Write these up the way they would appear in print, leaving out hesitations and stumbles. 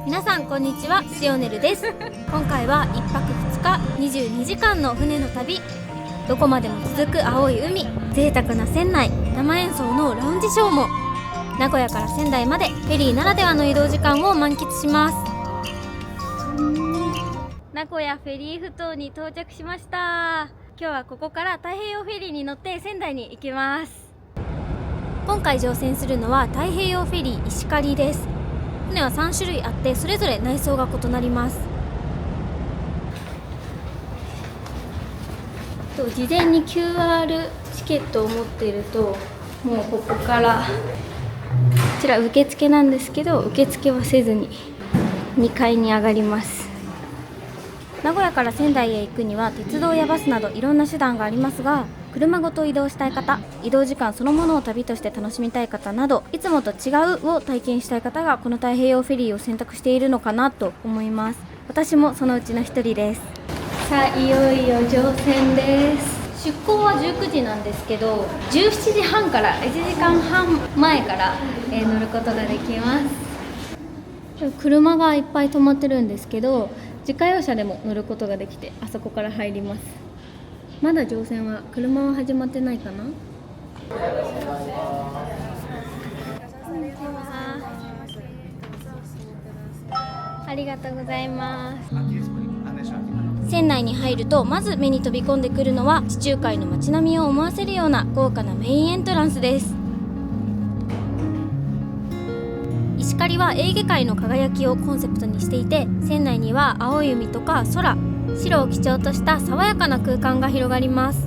皆さんこんにちは、シオネルです。今回は1泊2日22時間の船の旅。どこまでも続く青い海、贅沢な船内、生演奏のラウンジショーも。名古屋から仙台までフェリーならではの移動時間を満喫します。名古屋フェリーふ頭に到着しました。今日はここから太平洋フェリーに乗って仙台に行きます。今回乗船するのは太平洋フェリー石狩です。船は3種類あってそれぞれ内装が異なります。事前に QR チケットを持っていると、もうここからこちら受付なんですけど、受付はせずに2階に上がります。名古屋から仙台へ行くには鉄道やバスなどいろんな手段がありますが、車ごと移動したい方、移動時間そのものを旅として楽しみたい方など、いつもと違うを体験したい方がこの太平洋フェリーを選択しているのかなと思います。私もそのうちの一人です。さあ、いよいよ乗船です。出港は19時なんですけど、17時半から1時間半前から、乗ることができます。車がいっぱい止まってるんですけど、自家用車でも乗ることができて、あそこから入ります。まだ乗船は車は始まってないかな。ありがとうございます。船内に入るとまず目に飛び込んでくるのは、地中海の街並みを思わせるような豪華なメインエントランスです。石狩はエーゲ海の輝きをコンセプトにしていて、船内には青い海とか空、白を基調とした爽やかな空間が広がります。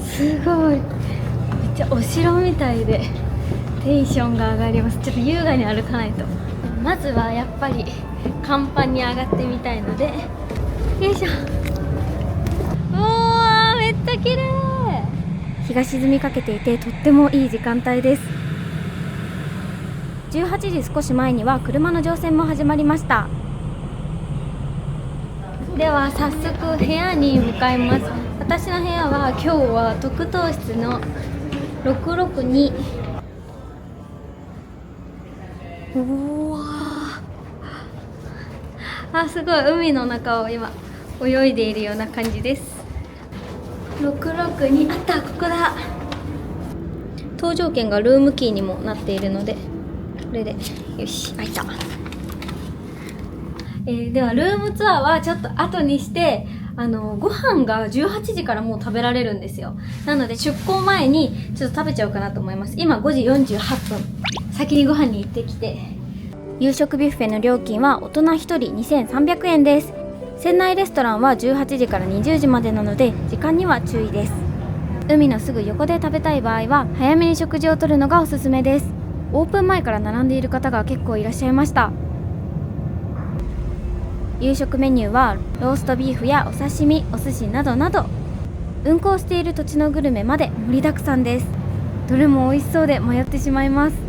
すごい、めっちゃお城みたいでテンションが上がります。ちょっと優雅に歩かないと。まずはやっぱり甲板に上がってみたいので、よいしょ。めっちゃ綺麗。日が沈みかけていてとってもいい時間帯です。18時少し前には車の乗船も始まりました。では早速部屋に向かいます。私の部屋は今日は特等室の662。おー、すごい、海の中を今泳いでいるような感じです。662、あった、ここだ。搭乗券がルームキーにもなっているので、これでよし、開いた。ではルームツアーはちょっと後にして、ご飯が18時からもう食べられるんですよ。なので出港前にちょっと食べちゃおうかなと思います。今5時48分。先にご飯に行ってきて。夕食ビュッフェの料金は大人1人2300円です。船内レストランは18時から20時までなので、時間には注意です。海のすぐ横で食べたい場合は早めに食事をとるのがおすすめです。オープン前から並んでいる方が結構いらっしゃいました。夕食メニューはローストビーフやお刺身、お寿司などなど、運航している土地のグルメまで盛りだくさんです。どれも美味しそうで迷ってしまいます。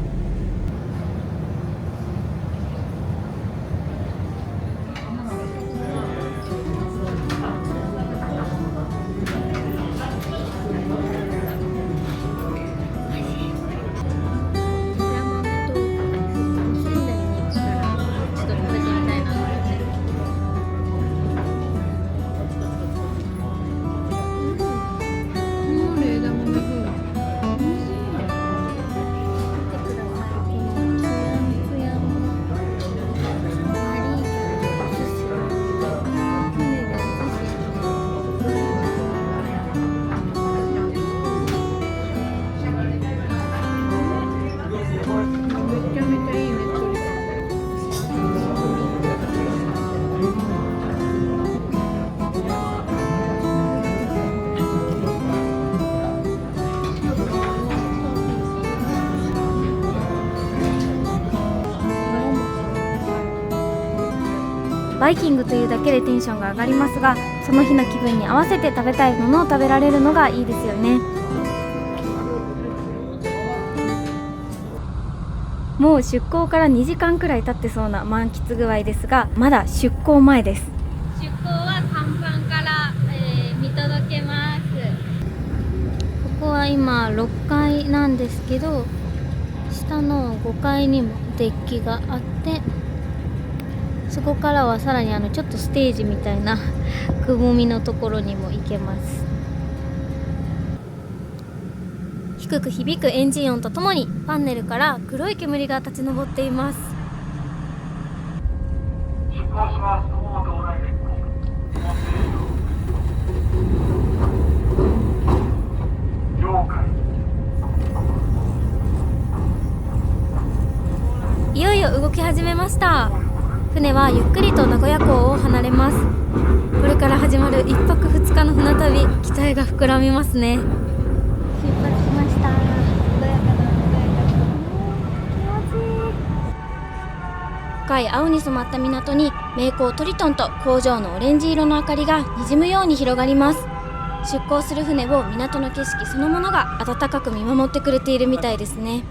バイキングというだけでテンションが上がりますが、その日の気分に合わせて食べたいものを食べられるのがいいですよね。もう出港から2時間くらい経ってそうな満喫具合ですが、まだ出港前です。出港は甲板から、見届けます。今6階なんですけど、下の5階にもデッキがあって、そこからはさらにちょっとステージみたいなくぼみのところにも行けます。低く響くエンジン音とともにパネルから黒い煙が立ち上っています。出航します。もう道内鉄鋼。了解。いよいよ動き始めました。船はゆっくりと名古屋港を離れます。これから始まる1泊2日の船旅、期待が膨らみますね。出発しました。穏やかな気持ちいい。深い青に染まった港に名港トリトンと工場のオレンジ色の明かりが滲むように広がります。出港する船を港の景色そのものが温かく見守ってくれているみたいですね。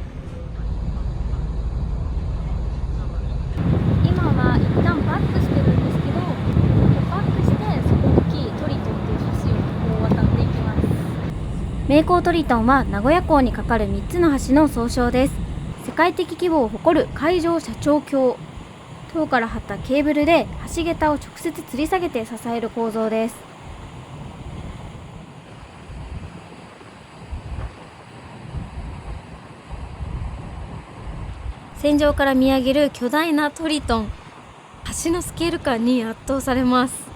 今は一旦バックしてるんですけど、バックしてそこ大きいトリトンという橋を渡っていきます。名港トリトンは名古屋港に架かる3つの橋の総称です。世界的規模を誇る海上斜張橋、塔から張ったケーブルで橋桁を直接吊り下げて支える構造です。船上から見上げる巨大なトリトン、橋のスケール感に圧倒されます。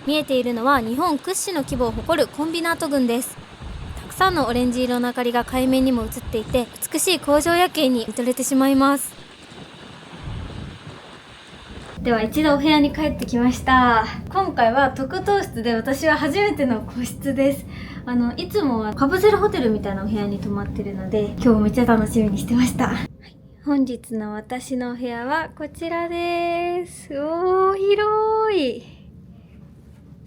見えているのは日本屈指の規模を誇るコンビナート群です。たくさんのオレンジ色の明かりが海面にも映っていて、美しい工場夜景に見とれてしまいます。では一度お部屋に帰ってきました。今回は特等室で私は初めての個室です。いつもはカプセルホテルみたいなお部屋に泊まってるので、今日めっちゃ楽しみにしてました。本日の私のお部屋はこちらです。おー、広い。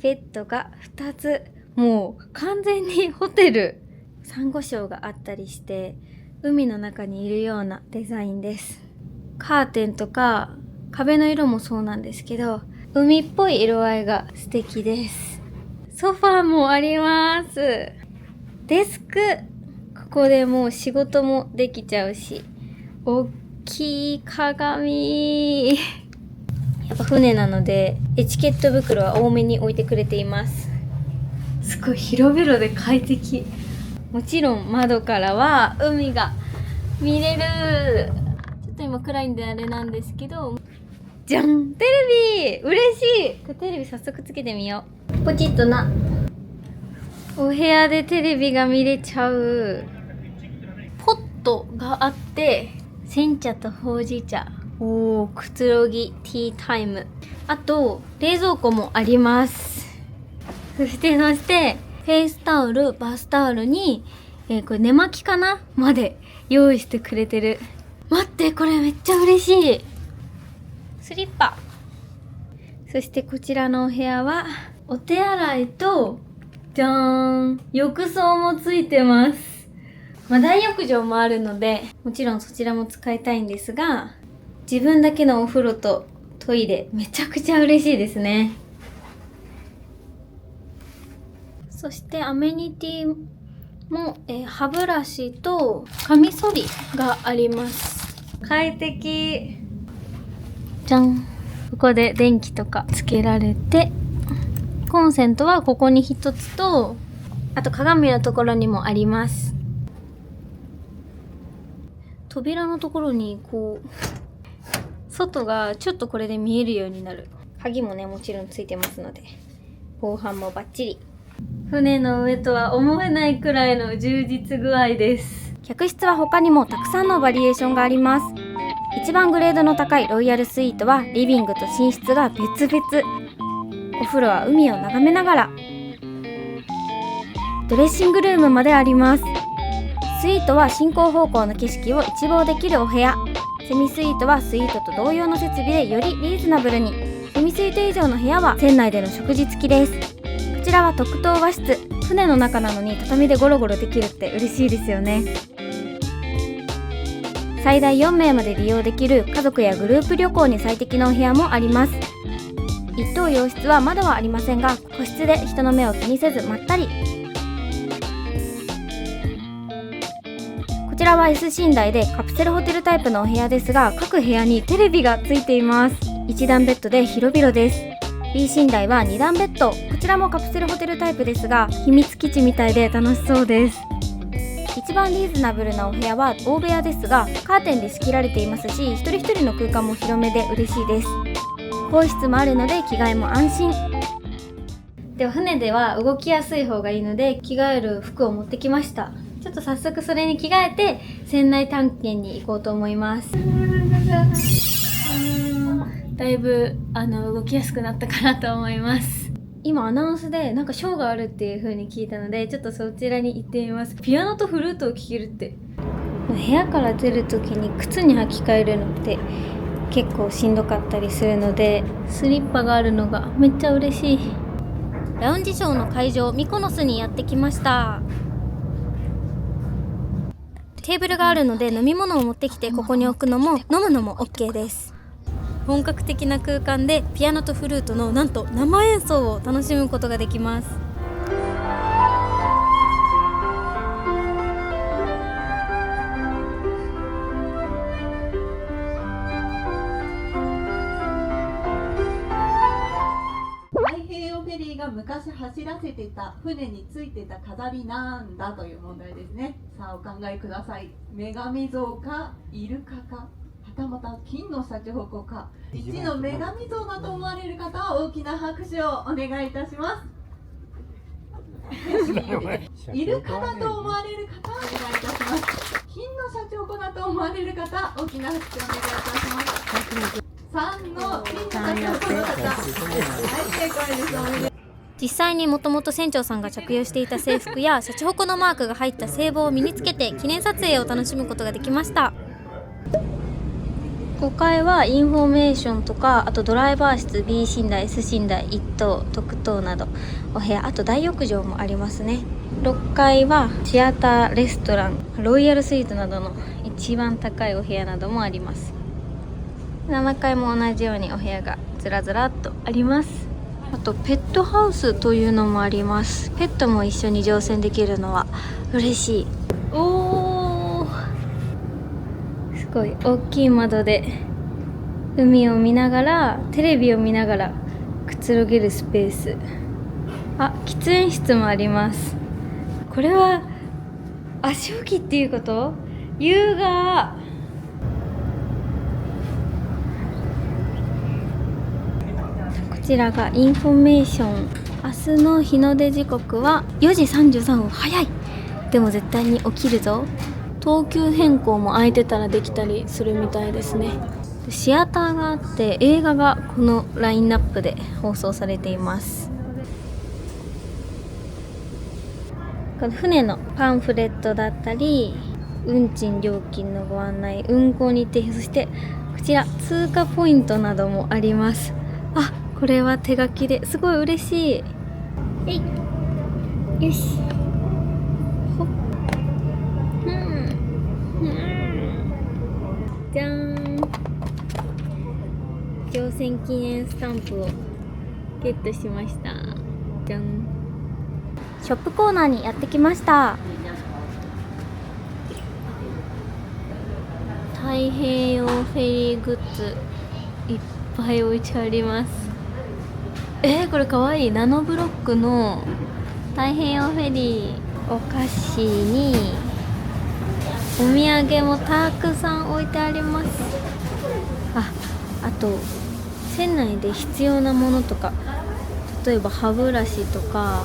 ベッドが2つ、もう完全にホテル。サンゴ礁があったりして海の中にいるようなデザインです。カーテンとか壁の色もそうなんですけど、海っぽい色合いが素敵です。ソファーもあります。デスク、ここでもう仕事もできちゃうし、大きい鏡。やっぱ船なのでエチケット袋は多めに置いてくれています。すごい広々で快適。もちろん窓からは海が見れる。ちょっと今暗いんであれなんですけど、じゃん、テレビ嬉しい。テレビ早速つけてみよう。ポチッとな。お部屋でテレビが見れちゃう。ポットがあって、煎茶とほうじ茶、くつろぎティータイム。あと冷蔵庫もあります。そしてフェイスタオル、バスタオルに、これ寝巻きかなまで用意してくれてる。待って、これめっちゃ嬉しい。スリッパ。そしてこちらのお部屋はお手洗いと、じゃーん、浴槽もついてます。大浴場もあるので、もちろんそちらも使いたいんですが、自分だけのお風呂とトイレ、めちゃくちゃ嬉しいですね。そしてアメニティも、歯ブラシとカミソリがあります。快適。じゃん。ここで電気とかつけられて、コンセントはここに一つと、あと鏡のところにもあります。扉のところにこう外がちょっとこれで見えるようになる。鍵もね、もちろんついてますので、防犯もバッチリ。船の上とは思えないくらいの充実具合です。客室は他にもたくさんのバリエーションがあります。一番グレードの高いロイヤルスイートはリビングと寝室が別々。お風呂は海を眺めながら。ドレッシングルームまであります。スイートは進行方向の景色を一望できるお部屋、セミスイートはスイートと同様の設備でよりリーズナブルに、セミスイート以上の部屋は船内での食事付きです。こちらは特等和室、船の中なのに畳でゴロゴロできるって嬉しいですよね。最大4名まで利用できる家族やグループ旅行に最適なお部屋もあります。一等洋室は窓はありませんが、個室で人の目を気にせずまったり。こちらは S 寝台でカプセルホテルタイプのお部屋ですが、各部屋にテレビがついています。1段ベッドで広々です。 B 寝台は2段ベッド、こちらもカプセルホテルタイプですが、秘密基地みたいで楽しそうです。一番リーズナブルなお部屋は大部屋ですが、カーテンで仕切られていますし、一人一人の空間も広めで嬉しいです。更衣室もあるので着替えも安心。では船では動きやすい方がいいので着替える服を持ってきました。ちょっと早速それに着替えて船内探検に行こうと思います。だいぶ動きやすくなったかなと思います。今アナウンスでなんかショーがあるっていう風に聞いたので、ちょっとそちらに行ってみます。ピアノとフルートを聴けるって。部屋から出るときに靴に履き替えるのって結構しんどかったりするので、スリッパがあるのがめっちゃ嬉しい。ラウンジショーの会場ミコノスにやってきました。テーブルがあるので飲み物を持ってきてここに置くのも飲むのも OK です。本格的な空間でピアノとフルートのなんと生演奏を楽しむことができます。太平洋フェリーが昔走らせてた船についてた飾りなんだという問題ですね。さあお考えください。女神像かイルカか、はたまた金のシャチホコか。1の女神像だと思われる方は大きな拍手をお願いいたします。イルカだと思われる方はお願いいたします。金のシャチホコだと思われる方、大きな拍手をお願いいたします。3の金のシャチホコの方、はい、正解です。おめでとう。実際にもともと船長さんが着用していた制服やシャチホコのマークが入った制帽を身につけて記念撮影を楽しむことができました。5階はインフォメーションとか、あとドライバー室、 B 寝台、S 寝台、1等、特等などお部屋、あと大浴場もありますね。6階はシアター、レストラン、ロイヤルスイートなどの一番高いお部屋などもあります。7階も同じようにお部屋がずらずらっとあります。あとペットハウスというのもあります。ペットも一緒に乗船できるのは嬉しい。おー、すごい大きい窓で海を見ながらテレビを見ながらくつろげるスペース。あ、喫煙室もあります。これは足置きっていうこと？優雅。こちらがインフォメーション。明日の日の出時刻は4時33分。早い。でも絶対に起きるぞ。東急変更も空いてたらできたりするみたいですね。シアターがあって映画がこのラインナップで放送されています。この船のパンフレットだったり、運賃料金のご案内、運航日程、そしてこちら通過ポイントなどもあります。あ、これは手書きですごい嬉しい。えい、よし、ほっ、じゃーん、乗船記念スタンプをゲットしました。じゃん。ショップコーナーにやってきました。太平洋フェリーグッズいっぱい置いてあります。これかわいい。ナノブロックの太平洋フェリー、お菓子にお土産もたくさん置いてあります。あと船内で必要なものとか、例えば歯ブラシとか、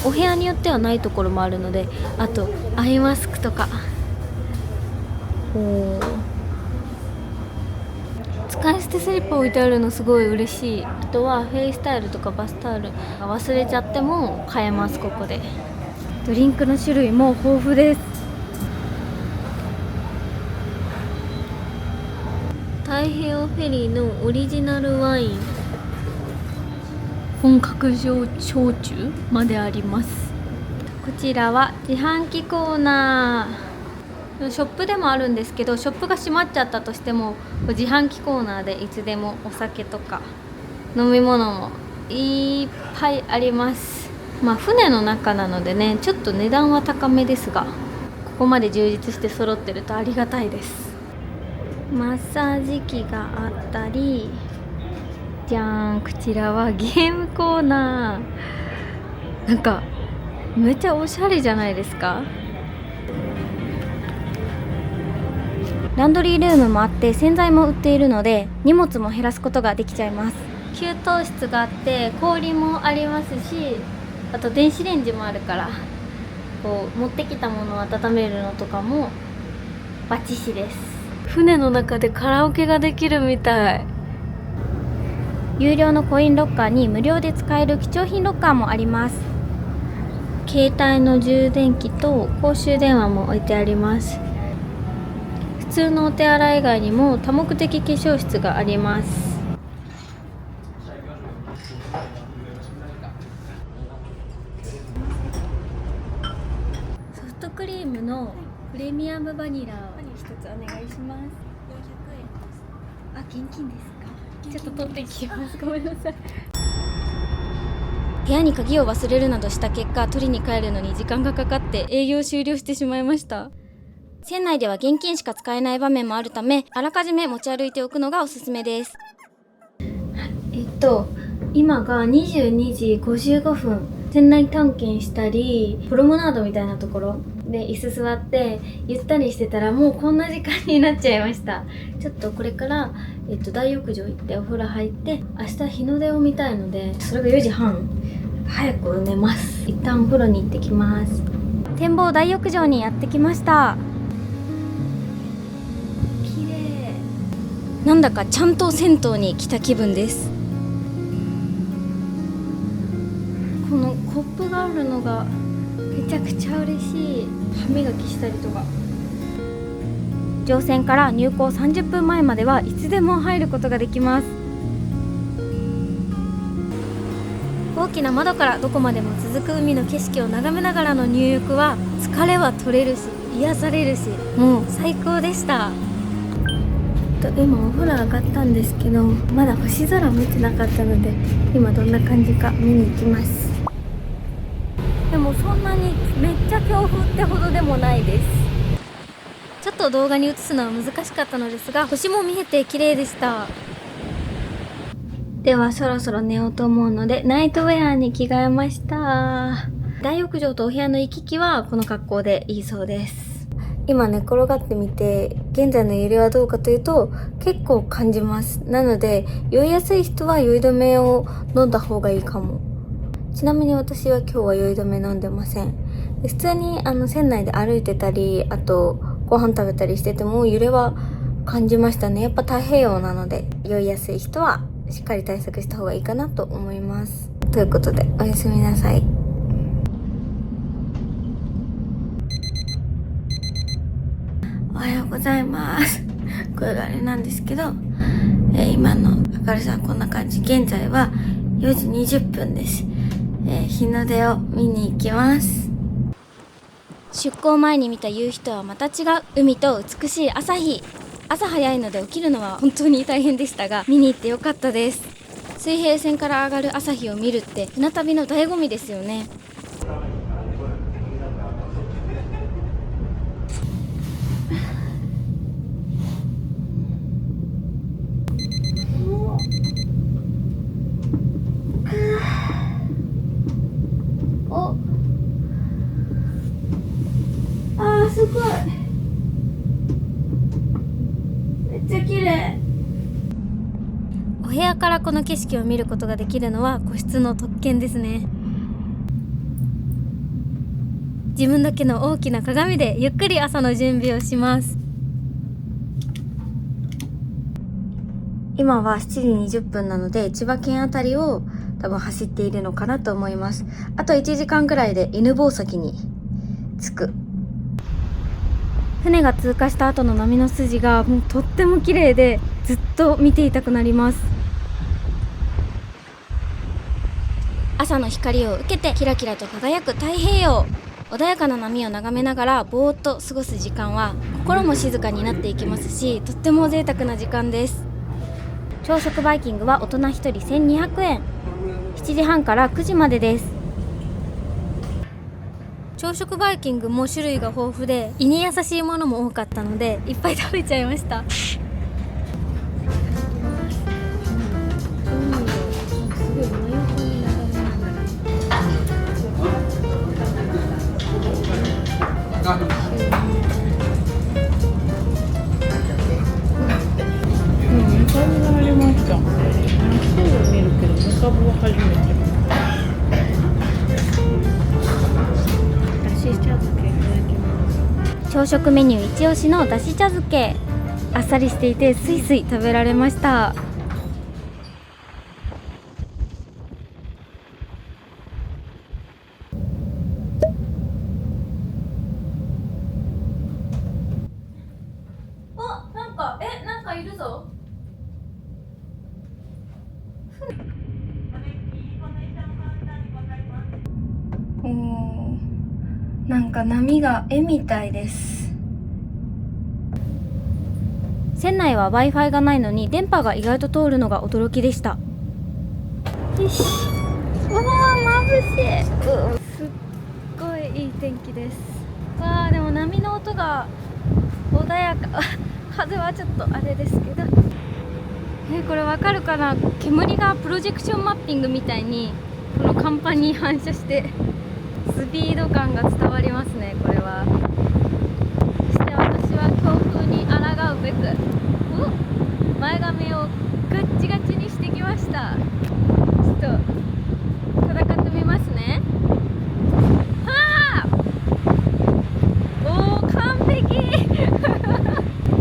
お部屋によってはないところもあるので、あとアイマスクとか、使い捨てスリッパ置いてあるのすごい嬉しい。あとはフェイスタオルとかバスタオル忘れちゃっても買えます。ここでドリンクの種類も豊富です。太平洋フェリーのオリジナルワイン、本格焼酎まであります。こちらは自販機コーナー。ショップでもあるんですけど、ショップが閉まっちゃったとしても自販機コーナーでいつでもお酒とか飲み物もいっぱいあります。船の中なのでね、ちょっと値段は高めですが、ここまで充実して揃ってるとありがたいです。マッサージ機があったり、じゃーん、こちらはゲームコーナー。なんかめっちゃおしゃれじゃないですか。ランドリールームもあって洗剤も売っているので荷物も減らすことができちゃいます。給湯室があって氷もありますし、あと電子レンジもあるから、こう持ってきたものを温めるのとかもバッチシです。船の中でカラオケができるみたい。有料のコインロッカーに無料で使える貴重品ロッカーもあります。携帯の充電器と公衆電話も置いてあります。普通のお手洗い以外にも多目的化粧室があります。ソフトクリームのプレミアムバニラを一つお願いします。400円です。あ、現金ですか？ちょっと取ってきます。ごめんなさい。部屋に鍵を忘れるなどした結果、取りに帰るのに時間がかかって営業終了してしまいました。船内では現金しか使えない場面もあるため、あらかじめ持ち歩いておくのがおすすめです。今が22時55分。船内探検したり、プロムナードみたいなところで椅子座ってゆったりしてたら、もうこんな時間になっちゃいました。ちょっとこれから大浴場行ってお風呂入って、明日日の出を見たいので、それが4時半。早く寝ます。一旦お風呂に行ってきます。展望大浴場にやってきました。綺麗。なんだかちゃんと銭湯に来た気分です。このコップがあるのがめちゃくちゃ嬉しい。歯磨きしたりとか。乗船から入港30分前まではいつでも入ることができます。大きな窓からどこまでも続く海の景色を眺めながらの入浴は疲れは取れるし、癒されるし、もう最高でした。今お風呂上がったんですけど、まだ星空見てなかったので、今どんな感じか見に行きます。でもそんなにめっちゃ強風ってほどでもないです。ちょっと動画に映すのは難しかったのですが、星も見えて綺麗でした。ではそろそろ寝ようと思うので、ナイトウェアに着替えました。大浴場とお部屋の行き来はこの格好でいいそうです。今寝転がってみて、現在の揺れはどうかというと結構感じます。なので酔いやすい人は酔い止めを飲んだ方がいいかも。ちなみに私は今日は酔い止め飲んでません。で、普通に船内で歩いてたり、あとご飯食べたりしてても揺れは感じましたね。やっぱ太平洋なので酔いやすい人はしっかり対策した方がいいかなと思います。ということでおやすみなさい。おはようございます。声があれなんですけど、今の明るさはこんな感じ。現在は4時20分です。日の出を見に行きます。出港前に見た夕日とはまた違う海と美しい朝日。朝早いので起きるのは本当に大変でしたが、見に行ってよかったです。水平線から上がる朝日を見るって船旅の醍醐味ですよね。すごい、めっちゃ綺麗。お部屋からこの景色を見ることができるのは個室の特権ですね。自分だけの大きな鏡でゆっくり朝の準備をします。今は7時20分なので千葉県あたりを多分走っているのかなと思います。あと1時間くらいで犬吠埼に着く。船が通過した後の波の筋がもうとっても綺麗で、ずっと見ていたくなります。朝の光を受けてキラキラと輝く太平洋、穏やかな波を眺めながらぼーっと過ごす時間は心も静かになっていきますし、とっても贅沢な時間です。朝食バイキングは大人1人1200円、7時半から9時までです。朝食バイキングも種類が豊富で胃に優しいものも多かったのでいっぱい食べちゃいました。朝食メニュー一押しのだし茶漬け、あっさりしていてスイスイ食べられました。なんかいるぞ。なんか波が絵みたいです。船内は Wi-Fi がないのに電波が意外と通るのが驚きでした。よし、うわー眩しい。すっごいいい天気です。わー、でも波の音が穏やか風はちょっとあれですけど、これわかるかな。煙がプロジェクションマッピングみたいにこの甲板に反射してスピード感が伝わりますね、これは。そして私は強風に抗うべく前髪をガッチガチにしてきました。ちょっと戦ってみますね。はあ、おー、完璧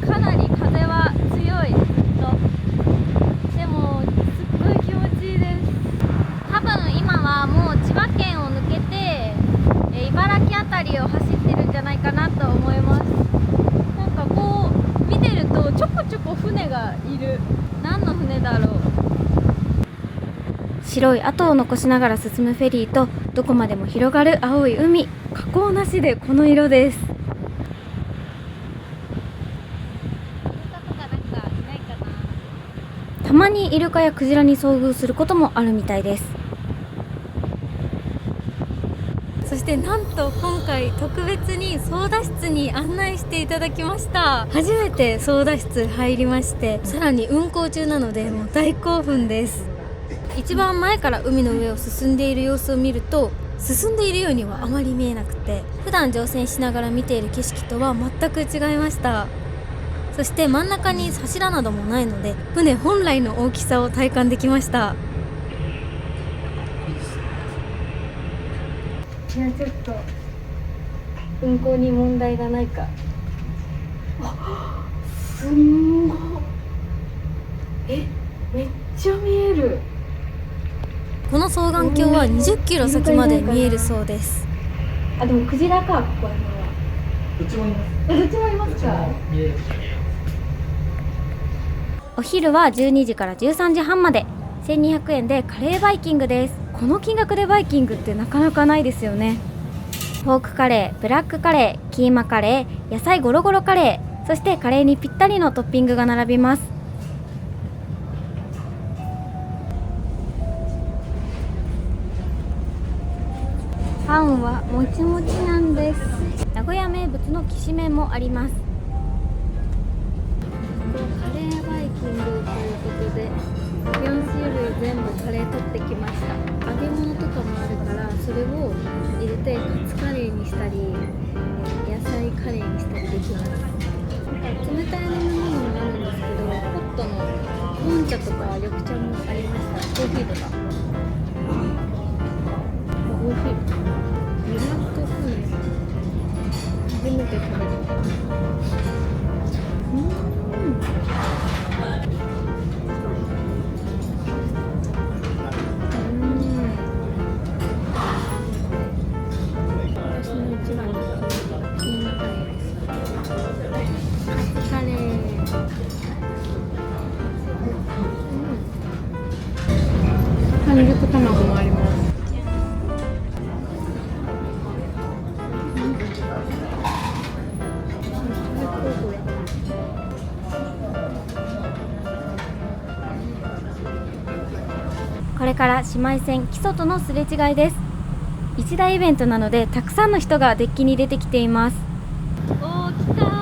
かなり風は強いと、でもすっごい気持ちいいです。多分今はもう千葉県を抜けて茨城あたりを走ってるんじゃないかなと思います。なんかこう見てるとちょこちょこ船がいる。何の船だろう。白い跡を残しながら進むフェリーと、どこまでも広がる青い海、加工なしでこの色です。たまにイルカやクジラに遭遇することもあるみたいです。そしてなんと今回特別に操舵室に案内していただきました。初めて操舵室入りまして、さらに運航中なのでもう大興奮です。一番前から海の上を進んでいる様子を見ると、進んでいるようにはあまり見えなくて、普段乗船しながら見ている景色とは全く違いました。そして真ん中に柱などもないので、船本来の大きさを体感できました。いや、ちょっと運航に問題がないか。すんごい、めっちゃ見える。この双眼鏡は20キロ先まで見えるそうです。あ、でもクジラか、ここら辺は。どっちもいます。どっちもいますか。見える。お昼は12時から13時半まで、1200円でカレーバイキングです。この金額でバイキングってなかなかないですよね。ポークカレー、ブラックカレー、キーマカレー、野菜ゴロゴロカレー、そしてカレーにぴったりのトッピングが並びます。パンはもちもちなんです。名古屋名物のきしめんもあります。カレーバイキングということで4種類全部カレー取ってきました。揚げ物とかもあるから、それを入れてカツカレーにしたり野菜カレーにしたりできます。冷たい飲み物もあるんですけど、ホットのコーン茶とか緑茶もありました。コーヒーとかコーヒーブラックコーン初めて食べた。私の一番の卵もあります。これから姉妹船キソとのすれ違いです。一大イベントなのでたくさんの人がデッキに出てきています。おー、来たー。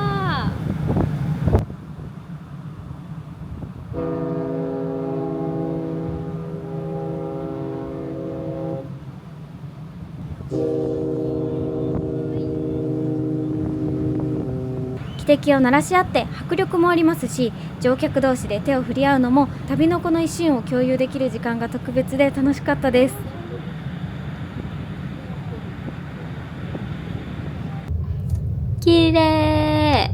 汽笛を鳴らし合って迫力もありますし、乗客同士で手を振り合うのも旅のこの一瞬を共有できる時間が特別で楽しかったです。きれ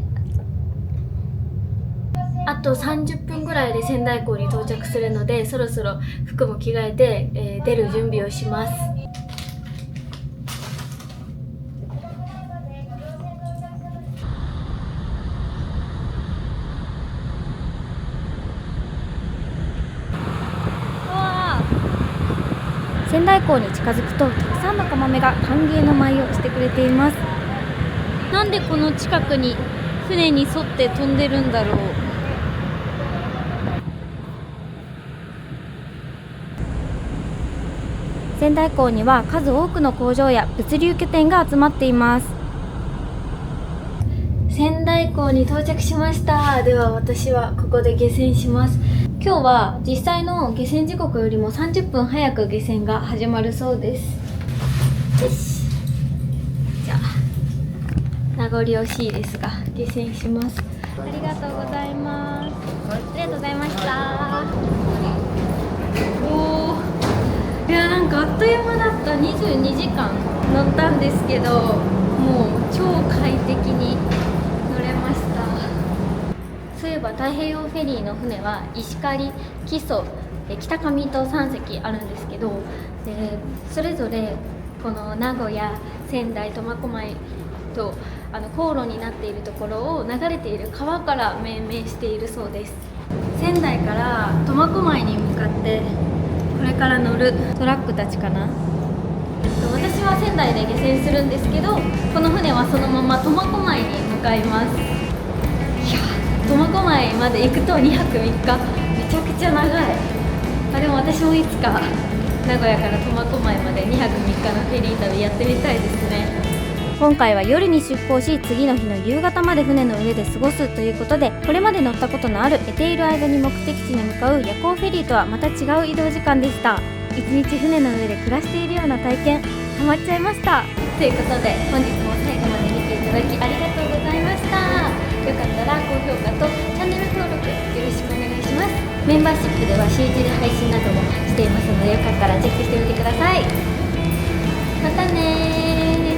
ー。あと30分ぐらいで仙台港に到着するので、そろそろ服も着替えて、出る準備をします。仙台港に近づくとたくさんのカモメが歓迎の舞をしてくれています。なんでこの近くに船に沿って飛んでるんだろう。仙台港には数多くの工場や物流拠点が集まっています。仙台港に到着しました。では私はここで下船します。今日は実際の下船時刻よりも30分早く下船が始まるそうです。よし、じゃあ名残惜しいですが下船します。ありがとうございます。ありがとうございました。おー、いや、なんかあっという間だった。22時間乗ったんですけど、もう超快適に乗れました。そういえば太平洋フェリーの船は石狩、木曽、北上と3隻あるんですけど、それぞれこの名古屋、仙台、苫小牧と航路になっているところを流れている川から命名しているそうです。仙台から苫小牧に向かってこれから乗るトラックたちかな。私は仙台で下船するんですけど、この船はそのまま苫小牧に向かいます。いや、苫小牧まで行くと2泊3日、めちゃくちゃ長い。でも私もいつか名古屋から苫小牧まで2泊3日のフェリー旅やってみたいですね。今回は夜に出港し、次の日の夕方まで船の上で過ごすということで、これまで乗ったことのある寝ている間に目的地に向かう夜行フェリーとはまた違う移動時間でした。一日船の上で暮らしているような体験、ハマっちゃいました。ということで本日も最後まで見ていただきありがとうございました。よかったら高評価とチャンネル登録よろしくお願いします。メンバーシップでは CG で配信などもしていますので、よかったらチェックしてみてください。またねー。